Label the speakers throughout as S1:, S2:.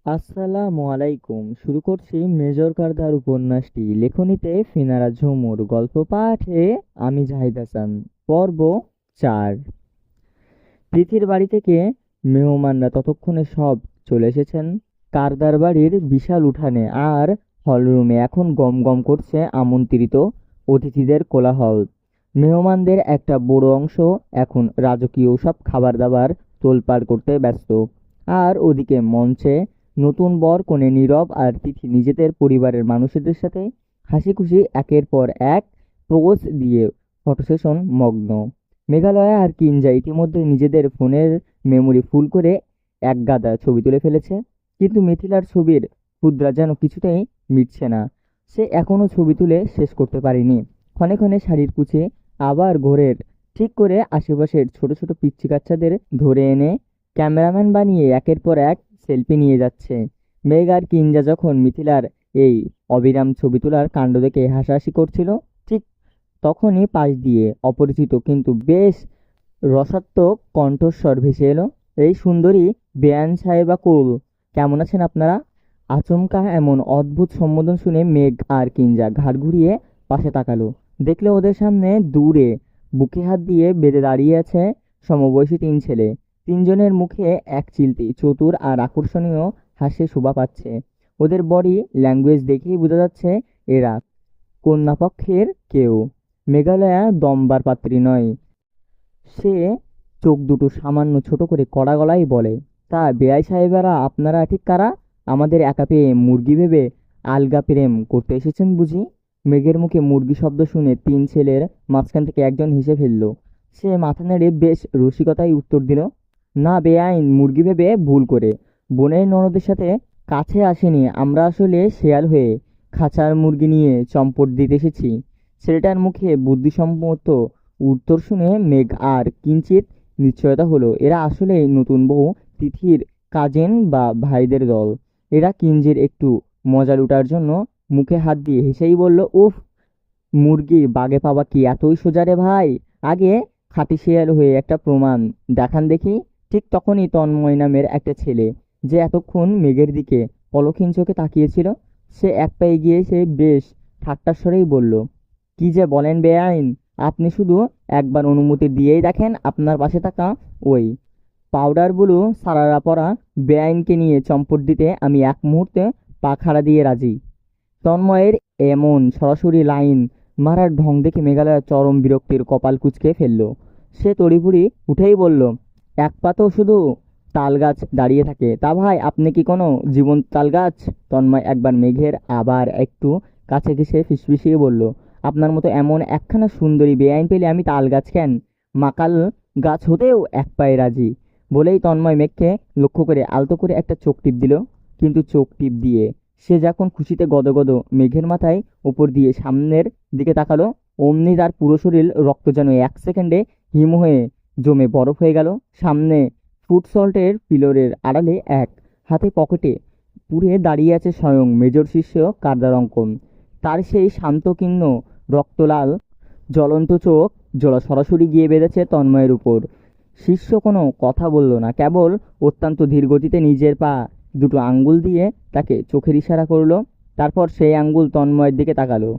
S1: আসসালামু আলাইকুম। শুরু করছি মেজর কারদার উপন্যাসটি। লেখনীতে ফিনারা ঝুমুর, গল্প পাঠে আমি জাহিদ হাসান। পর্ব 4। তিথির বাড়ি থেকে মেহমানরা ততক্ষণে সব চলে এসেছেন। কারদার বাড়ির বিশাল উঠানে আর হলরুমে এখন গম গম করছে আমন্ত্রিত অতিথিদের কোলাহল। মেহমানদের একটা বড় অংশ এখন রাজকীয় সব খাবার দাবার তোলপাড় করতে ব্যস্ত। আর ওদিকে মঞ্চে নতুন বর কনে নীরব আর তিথি নিজেদের পরিবারের মানুষদের সাথে হাসি খুশি একের পর এক পোজ দিয়ে ফটো সেশন মগ্ন। মেঘালয়া আর কিঞ্জা ইতিমধ্যে নিজেদের ফোনের মেমোরি ফুল করে একগাদা ছবি তুলে ফেলেছে। কিন্তু মিথিলার ছবির ক্ষুদ্রা যেন কিছুতেই মিটছে না। সে এখনো ছবি তুলে শেষ করতে পারেনি। ক্ষণে ক্ষণে শাড়ির কুচে আবার ঘোরের ঠিক করে আশেপাশের ছোট ছোট পিচ্চি বাচ্চাদের ধরে এনে ক্যামেরাম্যান বানিয়ে একের পর এক সেলফি নিয়ে যাচ্ছে। মেঘ আর কিঞ্জা যখন মিথিলার এই অবিরাম ছবি তোলার কাণ্ড দেখে হাসাহাসি করছিল, ঠিক তখনই পাশ দিয়ে অপরিচিত কিন্তু বেশ রসাত্মক কণ্ঠস্বর ভেসে এলো। এই সুন্দরী বেয়ান সাহেবা কুল, কেমন আছেন আপনারা? আচমকা এমন অদ্ভুত সম্বোধন শুনে মেঘ আর কিঞ্জা ঘাড় ঘুরিয়ে পাশে তাকালো। দেখলে ওদের সামনে দূরে বুকে হাত দিয়ে বেঁধে দাঁড়িয়ে আছে সমবয়সী তিন ছেলে। তিনজনের মুখে এক চিলতি চতুর আর আকর্ষণীয় হাসি শোভা পাচ্ছে। ওদের বডি ল্যাঙ্গুয়েজ দেখেই বোঝা যাচ্ছে এরা কন্যাপক্ষের কেউ। মেঘালয়া দমবার পাত্রী নয়। সে চোখ দুটো সামান্য ছোট করে কড়া গলায় বলে, তা বেয়াই সাহেবেরা আপনারা ঠিক কারা? আমাদের একা পেয়ে মুরগি ভেবে আলগা প্রেম করতে এসেছেন বুঝি? মেঘের মুখে মুরগি শব্দ শুনে তিন ছেলের মাঝখান থেকে একজন হেসে ফেলল। সে মাথা নেড়ে বেশ রসিকতায় উত্তর দিল, না বেআইন মুরগি ভেবে ভুল করে। বোনের ননদের সাথে কাছে আসেনি, আমরা আসলে শেয়াল হয়ে খাঁচার মুরগি নিয়ে চম্পট দিতে এসেছি। ছেলেটার মুখে বুদ্ধিসম্মত উত্তর শুনে মেঘ আর কিঞ্চিত নিশ্চয়তা হলো। এরা আসলে নতুন বউ তিথির কাজিন বা ভাইদের দল। এরা কিঞ্জির একটু মজা লুটার জন্য মুখে হাত দিয়ে হেসেই বলল, উফ, মুরগি বাগে পাওয়া কি এতই সোজা রে ভাই? আগে খাঁটি শেয়াল হয়ে একটা প্রমাণ দেখান দেখি। ঠিক তখনই তন্ময় নামের একটা ছেলে, যে এতক্ষণ মেঘের দিকে পলকহীন চোখে তাকিয়েছিল, সে এক পায়ে গিয়ে সে বেশ ঠাট্টার স্বরেই বলল, কি যে বলেন বেআইন, আপনি শুধু একবার অনুমতি দিয়েই দেখেন আপনার পাশে থাকা ওই পাউডার ব্লু সারারা পরা বেআইনকে নিয়ে চম্পট দিতে আমি এক মুহূর্তে পা খাড়া দিয়ে রাজি। তন্ময়ের এমন সরাসরি লাইন মারার ঢং দেখে মেঘালয় চরম বিরক্তির কপাল কুঁচকে ফেলল। সে তড়িঘড়ি উঠেই বলল, এক পাতেও শুধু তাল গাছ দাঁড়িয়ে থাকে, তা ভাই আপনি কি কোনো জীবন্ত তাল গাছ? তন্ময় একবার মেঘের আবার একটু কাছে ঘেঁষে ফিসফিসিয়ে বলল, আপনার মতো এমন একখানা সুন্দরী বেআইন পেলে আমি তাল গাছ কেন, মাকাল গাছ হতেও এক পায়ে রাজি। বলেই তন্ময় মেঘকে লক্ষ্য করে আলতো করে একটা চোখ টিপ দিল। কিন্তু চোখ টিপ দিয়ে সে যখন খুশিতে গদগদ মেঘের মাথায় উপর দিয়ে সামনের দিকে তাকালো, অমনি তার পুরো শরীর রক্ত যেন এক সেকেন্ডে হিম হয়ে জমে বরফ হয়ে গেল। সামনে ফুড সল্টের পিলরের আড়ালে এক হাতে পকেটে পুড়ে দাঁড়িয়ে আছে স্বয়ং মেজর শিষ্য কারদার অঙ্কন। তার সেই শান্তকীর্ণ রক্তলাল জ্বলন্ত চোখ জোড়া সরাসরি গিয়ে বেঁধেছে তন্ময়ের উপর। শিষ্য কোনো কথা বলল না, কেবল অত্যন্ত ধীর গতিতে নিজের পা দুটো আঙ্গুল দিয়ে তাকে চোখের ইশারা করলো। তারপর সেই আঙ্গুল তন্ময়ের দিকে তাকালো।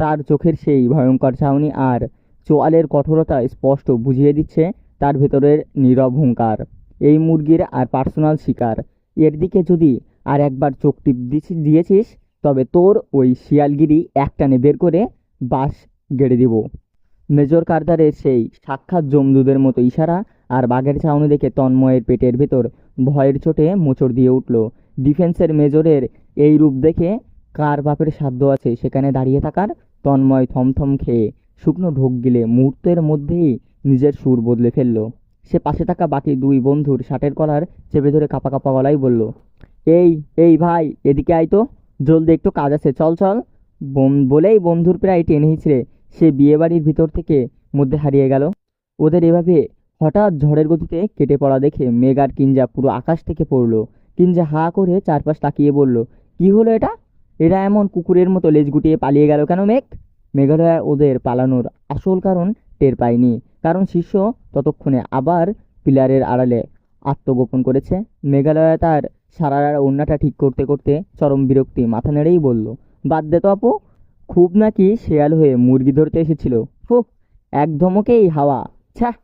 S1: তার চোখের সেই ভয়ঙ্কর চাহনি আর চোয়ালের কঠোরতা স্পষ্ট বুঝিয়ে দিচ্ছে তার ভেতরের নীরব হুঙ্কার। এই মুরগির আর পার্সোনাল শিকার, এর দিকে যদি আর একবার চোখ টিপ দিয়েছিস তবে তোর ওই শিয়ালগিরি একটানে বের করে বাঁশ গেড়ে দিব। মেজর কার্দারের সেই সাক্ষাৎ জমদূতের মতো ইশারা আর বাঘের ছাউনি দেখে তন্ময়ের পেটের ভেতর ভয়ের চোটে মোচড় দিয়ে উঠল। ডিফেন্সের মেজরের এই রূপ দেখে কার বাপের সাধ্য আছে সেখানে দাঁড়িয়ে থাকার? তন্ময় থমথম খেয়ে শুকনো ঢোক গিলে মুহূর্তের মধ্যেই নিজের সুর বদলে ফেলল। সে পাশে থাকা বাকি দুই বন্ধুর শার্টের কলার চেপে ধরে কাঁপা কাঁপা গলায় বলল, এই এই ভাই, এদিকে আয় তো, জলদি একটু কাজ আছে, চল চল। বলেই বন্ধুর প্রায় টেনে হিঁচড়ে সে বিয়েবাড়ির ভিতর থেকে মধ্যে হারিয়ে গেল। ওদের এভাবে হঠাৎ ঝড়ের গতিতে কেটে পড়া দেখে মেঘ আর কিঞ্জা পুরো আকাশ থেকে পড়লো। কিঞ্জা হা করে চারপাশ তাকিয়ে বলল, কি হলো এটা? এরা এমন কুকুরের মতো লেজ গুটিয়ে পালিয়ে গেল কেন মেঘ? মেঘালয় ওদের পালানোর আসল কারণ টের পায়নি, কারণ শিষ্য ততক্ষণে আবার পিলারের আড়ালে আত্মগোপন করেছে। মেঘালয় তার সারারার ওড়নাটা ঠিক করতে করতে চরম বিরক্তি মাথা নেড়েই বলল, বাদ দে তো আপু, খুব নাকি শেয়াল হয়ে মুরগি ধরতে এসেছিল। ফু, এক ধমকেই হাওয়া। ছ্যাঃ।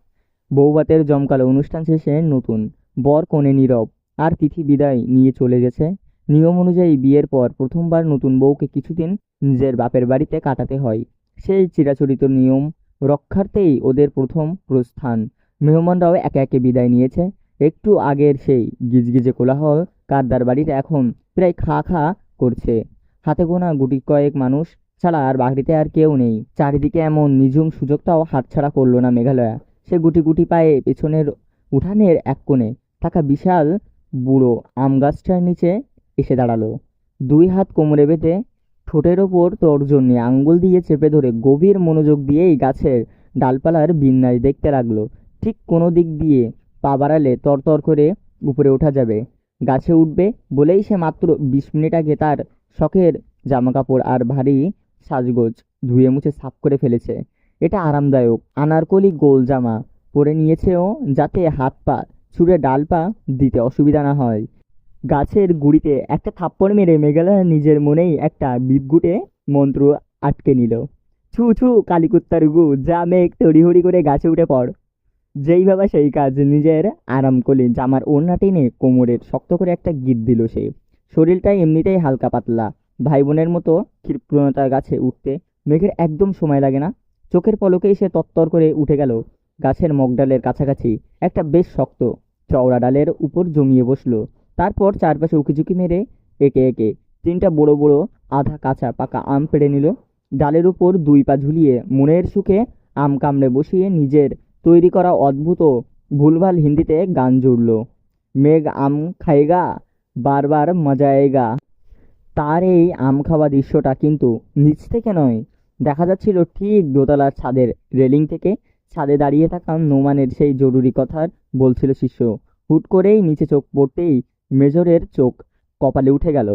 S1: বৌভাতের জমকালো অনুষ্ঠান শেষে নতুন বর কনে নীরব, আর তিথি বিদায় নিয়ে চলে গেছে। নিয়ম অনুযায়ী বিয়ের পর প্রথমবার নতুন বউকে কিছুদিন নিজের বাপের বাড়িতে কাটাতে হয়। সেই চিরাচরিত নিয়ম রক্ষার্থেই ওদের প্রথম প্রস্থান। মেহমানরাও একে একে বিদায় নিয়েছে। একটু আগের সেই গিজগিজে কোলাহল কারদার বাড়িটা এখন প্রায় খা খা করছে। হাতে গোনা গুটি কয়েক মানুষ ছাড়া আর বাড়িতে আর কেউ নেই। চারিদিকে এমন নিঝুম সুযোগটাও হাতছাড়া করলো না মেঘালয়া। সে গুটি গুটি পায়ে পেছনের উঠানের এক কোণে থাকা বিশাল বুড়ো আম গাছটার নিচে এসে দাঁড়ালো। দুই হাত কোমরে বেঁধে ঠোঁটের ওপর তর্জনী আঙ্গুল দিয়ে চেপে ধরে গভীর মনোযোগ দিয়েই গাছের ডালপালার বিন্যাস দেখতে লাগলো। ঠিক কোনো দিক দিয়ে পা বাড়ালে তরতর করে উপরে ওঠা যাবে, গাছে উঠবে বলেই সে মাত্র 20 মিনিট আগে তার শখের জামাকাপড় আর ভারী সাজগোজ ধুয়ে মুছে সাফ করে ফেলেছে। এটা আরামদায়ক আনারকলি গোল জামা পরে নিয়েছে ও, যাতে হাত পা ছুঁড়ে ডাল পা দিতে অসুবিধা না হয়। গাছের গুঁড়িতে একটা থাপ্পড় মেরে মেঘালয় নিজের মনেই একটা বিদঘুটে মন্ত্র আটকে নিল। ছু ছু কালিকুত্তার গু, যা মেঘ তড়িহড়ি করে গাছে উঠে পড়। যেই ভাবা সেই কাজ। নিজের আরাম করে জামার ওড়না টেনে কোমরের শক্ত করে একটা গিঁট দিল সে। শরীরটা এমনিতেই হালকা পাতলা, ভাই বোনের মতো ক্ষিপ্রতার গাছে উঠতে মেঘের একদম সময় লাগে না। চোখের পলকেই সে তত্তর করে উঠে গেল গাছের মগডালের কাছাকাছি একটা বেশ শক্ত চওড়া ডালের উপর জমিয়ে বসলো। তারপর চারপাশে উকিঝুঁকি মেরে একে একে 3টা বড় বড় আধা কাঁচা পাকা আম পেড়ে নিল। ডালের উপর 2 পা ঝুলিয়ে মনের সুখে আম কামড়ে বসিয়ে নিজের তৈরি করা অদ্ভুত ভুলভাল হিন্দিতে গান জুড়ল। মেঘ আম খায়েগা, বারবার মজা আয়েগা। তার এই আম খাওয়া দৃশ্যটা কিন্তু নিচ থেকে নয়, দেখা যাচ্ছিল ঠিক দোতলার ছাদের রেলিং থেকে। ছাদে দাঁড়িয়ে থাকা নোমানের সেই জরুরি কথার বলছিল শিষ্য। হুট করেই নিচে চোখ পড়তেই মেজরের চোখ কপালে উঠে গেল।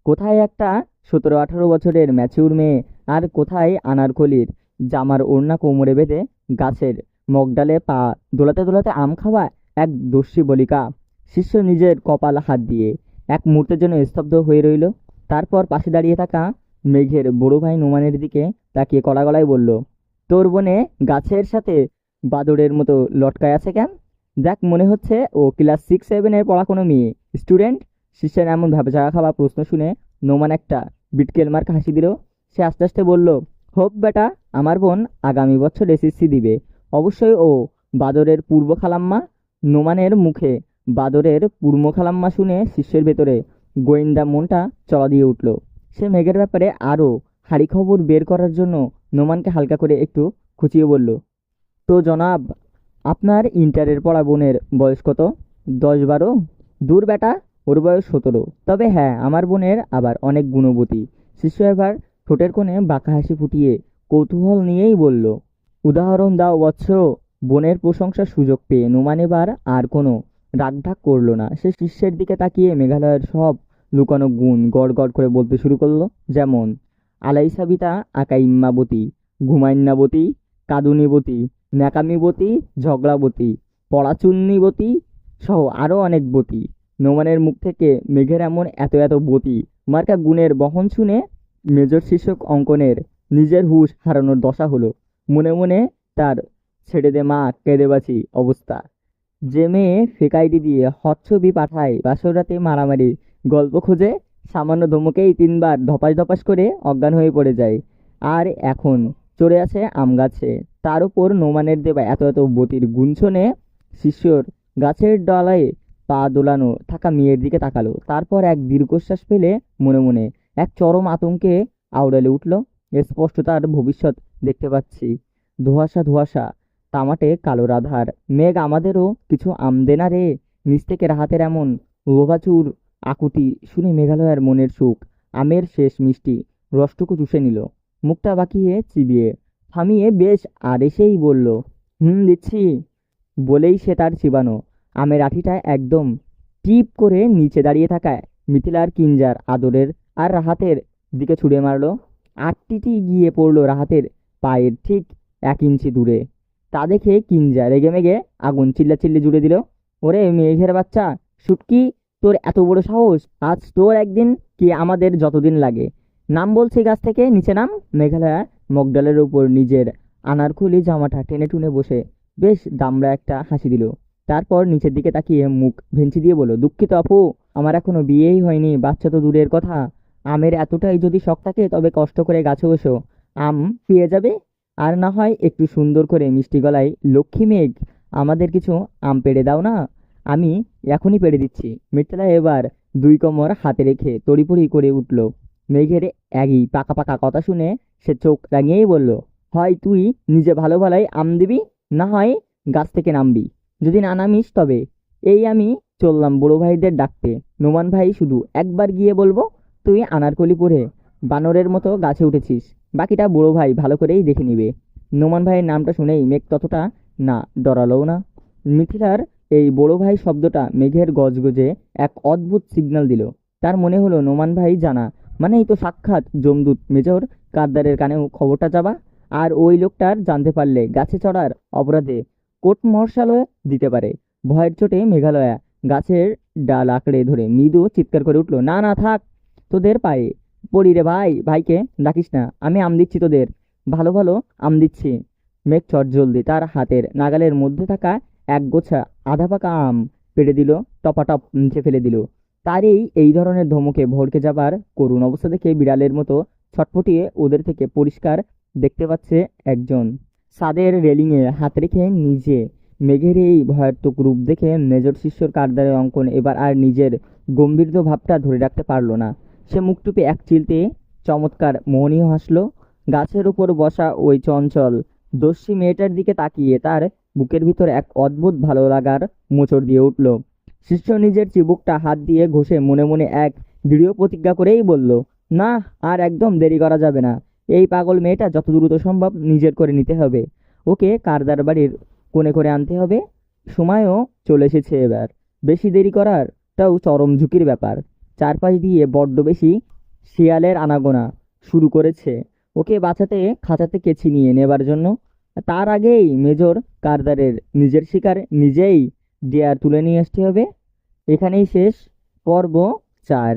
S1: কোথায় একটা 17-18 বছরের ম্যাচিউর মেয়ে, আর কোথায় আনারকলির জামার ওড়না কোমরে বেঁধে গাছের মগডালে পা দোলাতে দোলাতে আম খাওয়া এক দস্যি বলিকা। শিষ্য নিজের কপাল হাত দিয়ে এক মুহূর্তের জন্য স্তব্ধ হয়ে রইল। তারপর পাশে দাঁড়িয়ে থাকা মেঘের বড় ভাই নোমানের দিকে তাকিয়ে কড়া গলায় বলল, তোর বোনে গাছের সাথে বাদরের মতো লটকায় আছে কেন? দেখ, মনে হচ্ছে ও ক্লাস 6-7-এর পড়া কোনো মেয়ে স্টুডেন্ট। শিষ্যের এমন ভ্যাবচাকা খাওয়া প্রশ্ন শুনে নোমান একটা বিটকেল মার্কা হাসি দিল। সে আস্তে আস্তে বলল, হোপ বেটা, আমার বোন আগামী বছর এসএসসি দিবে। অবশ্যই ও বাদরের পূর্ব খালাম্মা। নোমানের মুখে বাদরের পূর্ব খালাম্মা শুনে শিষ্যের ভেতরে গোয়েন্দা মনটা চড়া দিয়ে উঠল। সে মেঘের ব্যাপারে আরও হাড়ি খবর বের করার জন্য নোমানকে হালকা করে একটু খুঁচিয়ে বলল, তো জনাব, আপনার ইন্টারের পড়া বোনের বয়স কত? 10-12? দূর বেটা, ওর বয়স 17। তবে হ্যাঁ, আমার বোনের আবার অনেক গুণবতী। শিষ্য এবার ঠোঁটের কোণে বাঁকা হাসি ফুটিয়ে কৌতূহল নিয়েই বলল, উদাহরণ দাও বৎস। বোনের প্রশংসার সুযোগ পেয়ে নোমান এবার আর কোনো রাগঢাক করল না। সে শিষ্যের দিকে তাকিয়ে মেঘালয়ের সব লুকানো গুণ গড় গড় করে বলতে শুরু করলো। যেমন আলাইসাবিতা আকাইম্মাবতী, ঘুমাইন্নাবতী, কাদুনিবতী, ন্যাকামিবতী, ঝগড়াবতী, পড়াচুন্নিবতী সহ আরও অনেক বতী। নোমানের মুখ থেকে মেঘের এমন এত এত বতী মার্কা গুণের বহন শুনে মেজর শিক্ষক অঙ্কনের নিজের হুঁশ হারানোর দশা হলো। মনে মনে তার ছেড়ে দে মা, কেঁদে বাঁচি অবস্থা। যে মেয়ে ফেক আইডি দিয়ে হট ছবি পাঠায়, বাসর রাতে মারামারি গল্প খোঁজে, সামান্য ধমকেই 3বার ধপাস ধপাস করে অজ্ঞান হয়ে পড়ে যায়, আর এখন চড়ে আছে আম গাছে। তার উপর নোমানের দেবা এত এত বতির গুঞ্জনে শিষ্যর গাছের ডালায় পা দোলানো থাকা মেয়ের দিকে তাকালো। তারপর এক দীর্ঘশ্বাস ফেলে মনে মনে এক চরম আতঙ্কে আউড়ালে উঠল, স্পষ্ট তার ভবিষ্যৎ দেখতে পাচ্ছি। ধোঁয়াশা ধোঁয়াশা, তামাটে কালো রাধার। মেঘ, আমাদেরও কিছু আম দে না রে। নিচ থেকে রাহাতের এমন লোভাচুর আকুতি শুনে মেঘালয়ের মনের সুখ আমের শেষ মিষ্টি রসটুকু চুষে নিল। মুখটা বাঁকিয়ে চিবিয়ে থামিয়ে বেশ আর এসেই বলল, দিচ্ছি। বলেই সে তার চিবানো আমের আঠিটা একদম টিপ করে নিচে দাঁড়িয়ে থাকায় মিথিলার কিঞ্জার আদরের আর রাহাতের দিকে ছুঁড়ে মারল। আটটিটি গিয়ে পড়ল রাহাতের পায়ের ঠিক 1 ইঞ্চি দূরে। তা দেখে কিঞ্জা রেগে মেগে আগুন চিল্লাচিল্লি জুড়ে দিল, ওরে মেঘের বাচ্চা শুটকি, তোর এত বড় সাহস, আজ তোর একদিন কি আমাদের যতদিন লাগে। নাম বলছি গাছ থেকে, নিচে নাম। মেঘালয়া মগডালের উপর নিজের আনারকলি জামাটা টেনে টুনে বসে বেশ দামড়া একটা হাসি দিল। তারপর নিচের দিকে তাকিয়ে মুখ ভেঞ্চি দিয়ে বলল, দুঃখিত আপু, আমার এখনো বিয়েই হয়নি, বাচ্চা তো দূরের কথা। আমের এতটাই যদি শখ থাকে তবে কষ্ট করে গাছে বসো, আম পেয়ে যাবে। আর না হয় একটু সুন্দর করে মিষ্টি গলায়, লক্ষ্মী মেঘ, আমাদের কিছু আম পেড়ে দাও না, আমি এখনই পেড়ে দিচ্ছি। মৃত্যুলা এবার দুই কোমর হাতে রেখে তড়িপড়ি করে উঠল। মেঘের একই পাকা পাকা কথা শুনে সে চোখ রাঙিয়েই বলল, হয় তুই নিজে ভালো ভালোই আম দিবি, না হয় গাছ থেকে নামবি। যদি না নামিস তবে এই আমি চললাম বড় ভাইদের ডাকতে। নোমান ভাই শুধু একবার গিয়ে বলবো তুই আনারকলি পরে বানরের মতো গাছে উঠেছিস, বাকিটা বড় ভাই ভালো করেই দেখে নিবে। নোমান ভাইয়ের নামটা শুনেই মেঘ ততটা না ডরালোও না। মিথিলার এই বড় ভাই শব্দটা মেঘের গজগজে এক অদ্ভুত সিগন্যাল দিল। তার মনে হলো নোমান ভাই জানা মানেই তো সাক্ষাৎ যমদূত মেজর কার্দারের কানেও খবরটা যাবা। আর ওই লোকটার জানতে পারলে গাছে চড়ার অপরাধে কোর্ট মার্শালও দিতে পারে। ভয়ের চোটে মেঘালয়া গাছের ডাল আঁকড়ে ধরে মৃদু চিৎকার করে উঠল, না না থাক, তোদের পায়ে পড়ি রে ভাই, ভাইকে ডাকিস না, আমি আম দিচ্ছি তোদের, ভালো ভালো আম দিচ্ছি। মেঘ চটজলদি তার হাতের নাগালের মধ্যে থাকা এক গোছা আধা পাকা আম পেড়ে দিল, টপাটপ নিচে ফেলে দিল। তার এই ধরনের ধমকে ভড়কে যাবার করুণ অবস্থা দেখে বিড়ালের মতো ছটফটিয়ে ওদের থেকে পরিষ্কার দেখতে পাচ্ছে একজন। ছাদের রেলিংয়ে হাত রেখে নিজে মেঘের এই ভয়াত্মক রূপ দেখে মেজর শিষ্যর কারদারের অঙ্কন এবার আর নিজের গম্ভীর ভাবটা ধরে রাখতে পারল না। সে মুখ টুপে এক চিলতে চমৎকার মোহনীয় হাসল। গাছের উপর বসা ওই চঞ্চল দস্যি মেয়েটার দিকে তাকিয়ে তার বুকের ভিতর এক অদ্ভুত ভালো লাগার মোচড় দিয়ে উঠল। শিষ্য নিজের চিবুকটা হাত দিয়ে ঘষে মনে মনে এক দৃঢ় প্রতিজ্ঞা করেই বলল, না, আর একদম দেরি করা যাবে না। এই পাগল মেয়েটা যত দ্রুত সম্ভব নিজের করে নিতে হবে, ওকে কারদার বাড়ির কোণে করে আনতে হবে। সময়ও চলে এসেছে এবার, বেশি দেরি করারটাও চরম ঝুঁকির ব্যাপার। চারপাশ দিয়ে বড্ড বেশি শিয়ালের আনাগোনা শুরু করেছে ওকে বাঁচাতে খাঁচা থেকে ছিনিয়ে নেবার জন্য। তার আগেই মেজর কারদারের নিজের শিকার নিজেই ডেয়ার তুলে নিয়ে আসতে হবে। এখানেই শেষ পর্ব 4।